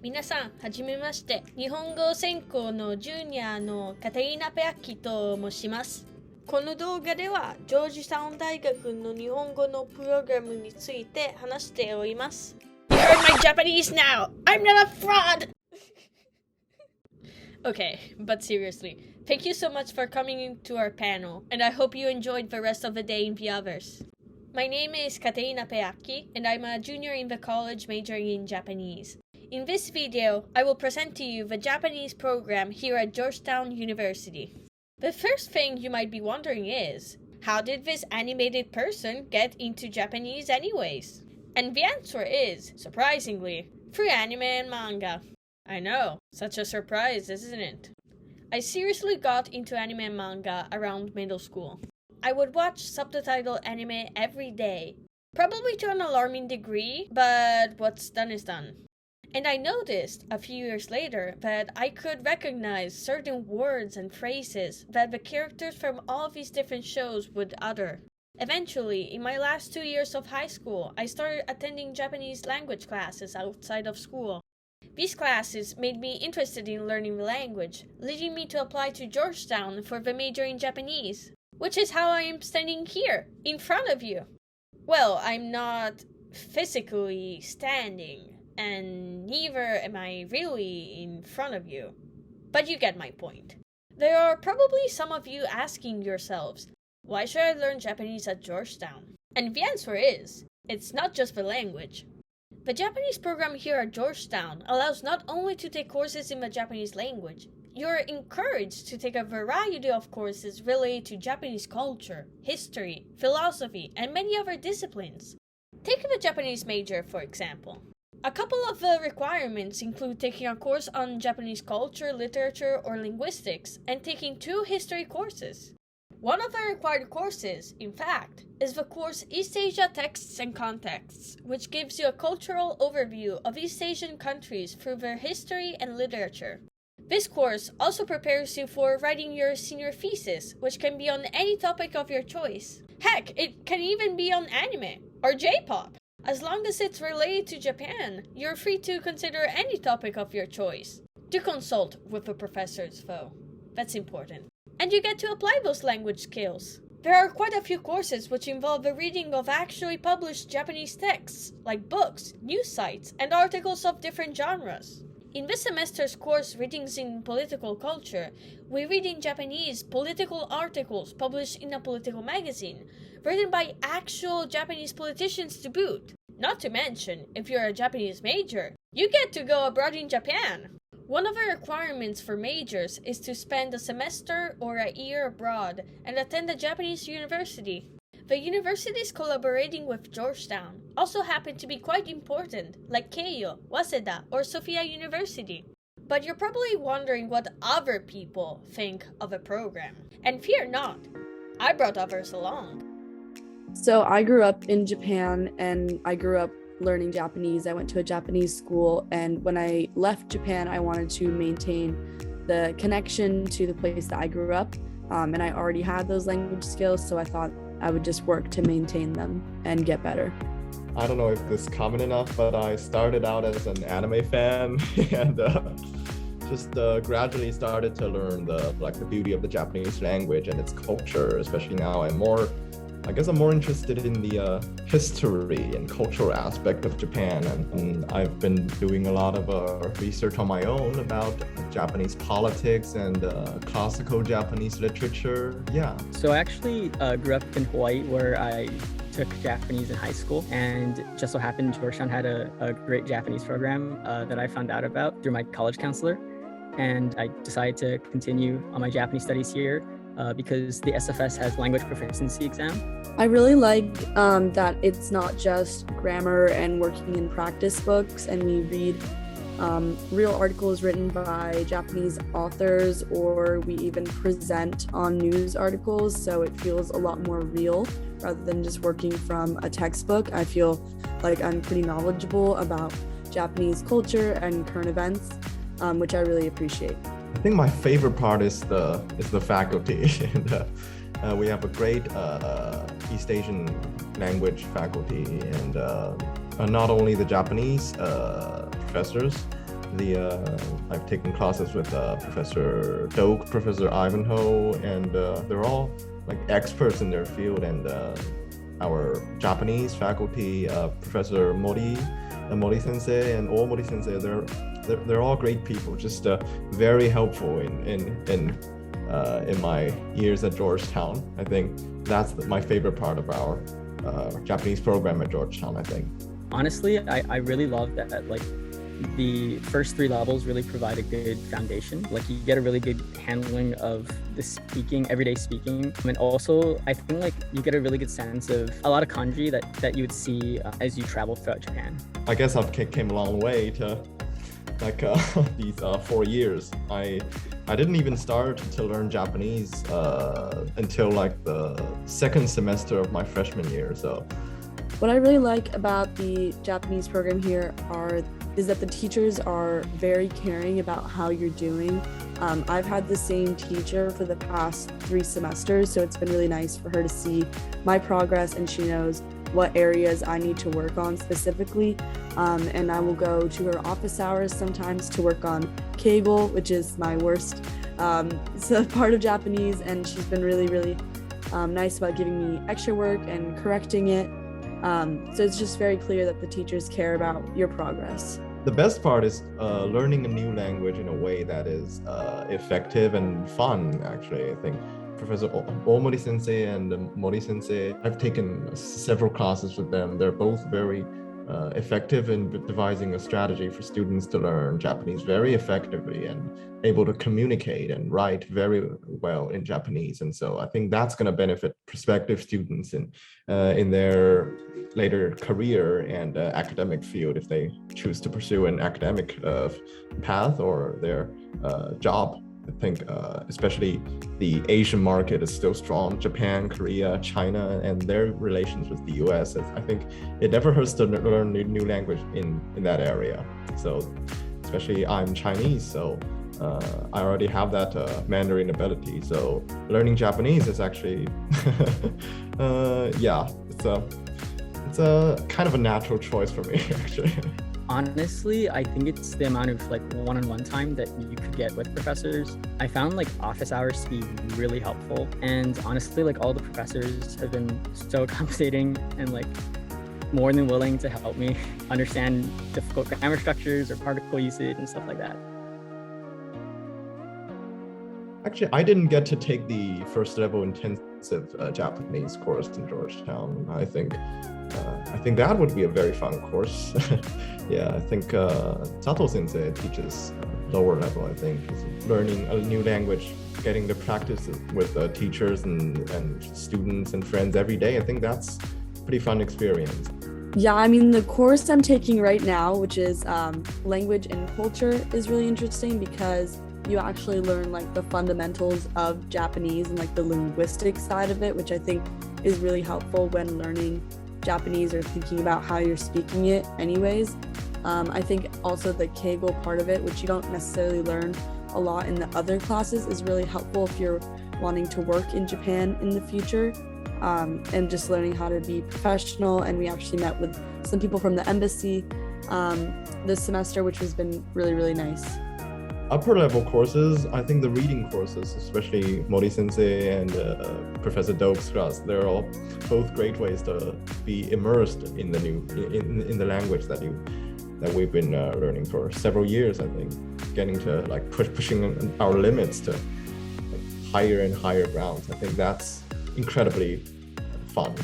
皆さん、はじめまして。日本語専攻のジュニアのカテリーナ・ペアッキと申します。この動画では、ジョージタウン大学の日本語のプログラムについて話しております。You heard my Japanese now! I'm not a fraud! Okay, but seriously, thank you so much for coming to our panel, and I hope you enjoyed the rest of the day in Viaverse. My name is Caterina Peracchi, and I'm a junior in the college majoring in Japanese. In this video, I will present to you the Japanese program here at Georgetown University. The first thing you might be wondering is, how did this animated person get into Japanese anyways? And the answer is, surprisingly, through anime and manga. I know, such a surprise, isn't it? I seriously got into anime and manga around middle school. I would watch subtitled anime every day, probably to an alarming degree, but what's done is done. And I noticed a few years later that I could recognize certain words and phrases that the characters from all these different shows would utter. Eventually, in my last 2 years of high school, I started attending Japanese language classes outside of school. These classes made me interested in learning the language, leading me to apply to Georgetown for the major in Japanese, which is how I am standing here, in front of you. Well, I'm not physically standing, and neither am I really in front of you. But you get my point. There are probably some of you asking yourselves, why should I learn Japanese at Georgetown? And the answer is, it's not just the language. The Japanese program here at Georgetown allows not only to take courses in the Japanese language, you're encouraged to take a variety of courses related to Japanese culture, history, philosophy, and many other disciplines. Take the Japanese major, for example. A couple of the requirements include taking a course on Japanese culture, literature, or linguistics, and taking 2 history courses. One of the required courses, in fact, is the course East Asia Texts and Contexts, which gives you a cultural overview of East Asian countries through their history and literature. This course also prepares you for writing your senior thesis, which can be on any topic of your choice. Heck, it can even be on anime or J-pop. As long as it's related to Japan, you're free to consider any topic of your choice. Do consult with the professors, though. That's important. And you get to apply those language skills. There are quite a few courses which involve the reading of actually published Japanese texts, like books, news sites, and articles of different genres. In this semester's course Readings in Political Culture, we read in Japanese political articles published in a political magazine, written by actual Japanese politicians to boot. Not to mention, if you're a Japanese major, you get to go abroad in Japan. One of the requirements for majors is to spend a semester or a year abroad and attend a Japanese university. The universities collaborating with Georgetown also happen to be quite important, like Keio, Waseda, or Sophia University. But you're probably wondering what other people think of the program. And fear not, I brought others along. So I grew up in Japan and I grew up learning Japanese. I went to a Japanese school, and when I left Japan, I wanted to maintain the connection to the place that I grew up, and I already had those language skills, so I thought I would just work to maintain them and get better. I don't know if this is common enough, but I started out as an anime fan and just gradually started to learn the beauty of the Japanese language and its culture. Especially now, I'm more interested in the history and cultural aspect of Japan, and I've been doing a lot of research on my own about Japanese politics and classical Japanese literature. Yeah. So I actually grew up in Hawaii, where I took Japanese in high school, and just so happened Georgetown had a great Japanese program that I found out about through my college counselor, and I decided to continue on my Japanese studies here because the SFS has language proficiency exam. I really like that it's not just grammar and working in practice books, and we read real articles written by Japanese authors, or we even present on news articles, so it feels a lot more real rather than just working from a textbook. I feel like I'm pretty knowledgeable about Japanese culture and current events, which I really appreciate. I think my favorite part is the faculty. And, we have a great East Asian language faculty, and not only the Japanese professors, I've taken classes with Professor Doak, Professor Ivanhoe, and they're all like experts in their field. And our Japanese faculty, Professor Mori Sensei and Mori Sensei, they're all great people, just very helpful in my years at Georgetown. I think that's my favorite part of our Japanese program at Georgetown, I think. Honestly, I really love that like the first 3 levels really provide a good foundation. Like you get a really good handling of the everyday speaking. And also I think like you get a really good sense of a lot of kanji that you would see as you travel throughout Japan. I guess I've came a long way to like these 4 years. I didn't even start to learn Japanese until like the 2nd semester of my freshman year. So what I really like about the Japanese program here is that the teachers are very caring about how you're doing. I've had the same teacher for the past 3 semesters, so it's been really nice for her to see my progress, and she knows what areas I need to work on specifically. And I will go to her office hours sometimes to work on Keigo, which is my worst part of Japanese, and she's been really, really nice about giving me extra work and correcting it. So it's just very clear that the teachers care about your progress. The best part is learning a new language in a way that is effective and fun, actually. I think Professor Omori Sensei and Mori Sensei, I've taken several classes with them. They're both very effective in devising a strategy for students to learn Japanese very effectively and able to communicate and write very well in Japanese. And so I think that's going to benefit prospective students in their later career and academic field if they choose to pursue an academic path or their job. I think especially the Asian market is still strong. Japan, Korea, China, and their relations with the US. I think it never hurts to learn new language in that area. So especially I'm Chinese, so I already have that Mandarin ability. So learning Japanese is actually, it's a kind of a natural choice for me, actually. Honestly, I think it's the amount of like one-on-one time that you could get with professors. I found like office hours to be really helpful, and honestly, like all the professors have been so accommodating and like more than willing to help me understand difficult grammar structures or particle usage and stuff like that. Actually, I didn't get to take the first level intensive Japanese course in Georgetown. I think that would be a very fun course. Yeah, I think Sato Sensei teaches lower level. I think learning a new language, getting to practice with teachers and students and friends every day. I think that's a pretty fun experience. Yeah, I mean, the course I'm taking right now, which is language and culture, is really interesting because you actually learn like the fundamentals of Japanese and like the linguistic side of it, which I think is really helpful when learning Japanese or thinking about how you're speaking it anyways. I think also the Keigo part of it, which you don't necessarily learn a lot in the other classes, is really helpful if you're wanting to work in Japan in the future, and just learning how to be professional. And we actually met with some people from the embassy this semester, which has been really, really nice. Upper level courses, I think the reading courses, especially Mori Sensei and Professor Doak's class, they're all both great ways to be immersed in the in the language that we've been learning for several years. I think getting to like pushing our limits to like higher and higher grounds. I think that's incredibly fun.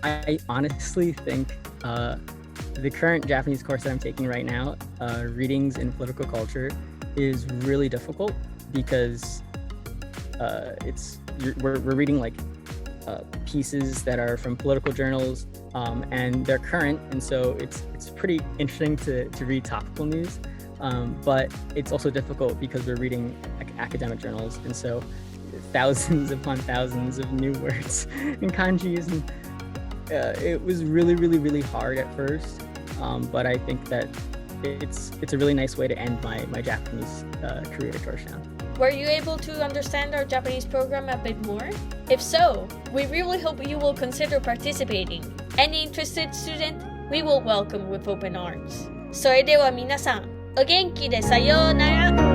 I honestly think the current Japanese course that I'm taking right now, Readings in Political Culture, is really difficult because we're reading like pieces that are from political journals, and they're current, and so it's pretty interesting to read topical news, but it's also difficult because we're reading like academic journals, and so thousands upon thousands of new words and kanjis, and it was really, really, really hard at first, but I think that it's a really nice way to end my Japanese career at Georgetown. Were you able to understand our Japanese program a bit more? If so, we really hope you will consider participating. Any interested student, we will welcome with open arms. それでは皆さん、お元気でさようなら。